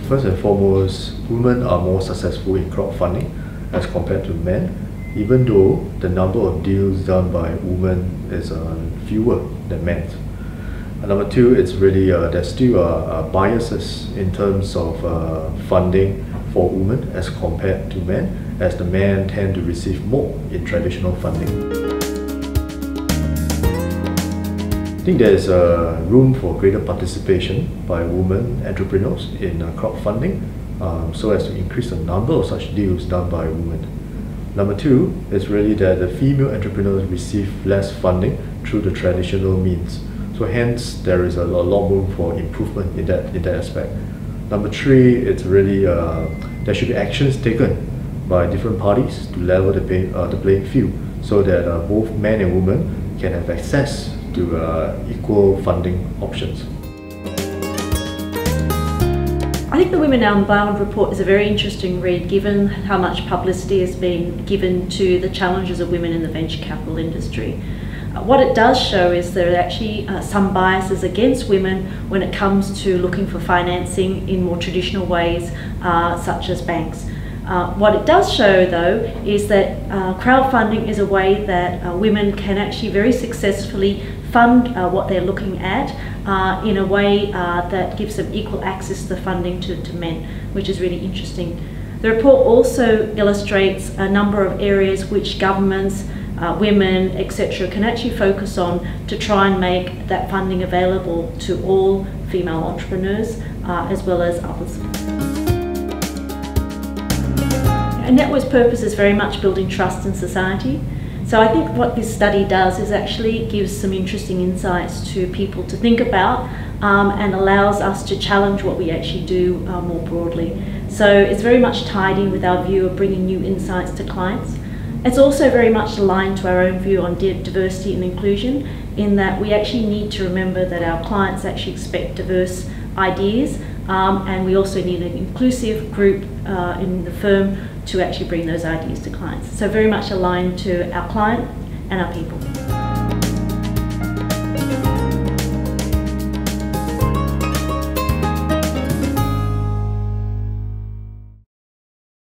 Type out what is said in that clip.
First and foremost, women are more successful in crowdfunding as compared to men, even though the number of deals done by women is fewer than men. And number two, it's really there's still biases in terms of funding for women as compared to men, as the men tend to receive more in traditional funding. I think there is room for greater participation by women entrepreneurs in crowdfunding, so as to increase the number of such deals done by women. Number two is really that the female entrepreneurs receive less funding through the traditional means. So hence there is a lot room for improvement in that aspect. Number three, it's really there should be actions taken by different parties to level the playing field, so that both men and women can have access to equal funding options. I think the Women Unbound report is a very interesting read, given how much publicity has been given to the challenges of women in the venture capital industry. What it does show is there are actually some biases against women when it comes to looking for financing in more traditional ways, such as banks. What it does show, though, is that crowdfunding is a way that women can actually very successfully fund what they're looking at in a way that gives them equal access to the funding to men, which is really interesting. The report also illustrates a number of areas which governments, women, etc. can actually focus on to try and make that funding available to all female entrepreneurs as well as others. A network's purpose is very much building trust in society. So I think what this study does is actually gives some interesting insights to people to think about and allows us to challenge what we actually do more broadly. So it's very much tied in with our view of bringing new insights to clients. It's also very much aligned to our own view on diversity and inclusion, in that we actually need to remember that our clients actually expect diverse ideas, and we also need an inclusive group in the firm to actually bring those ideas to clients. So very much aligned to our client and our people.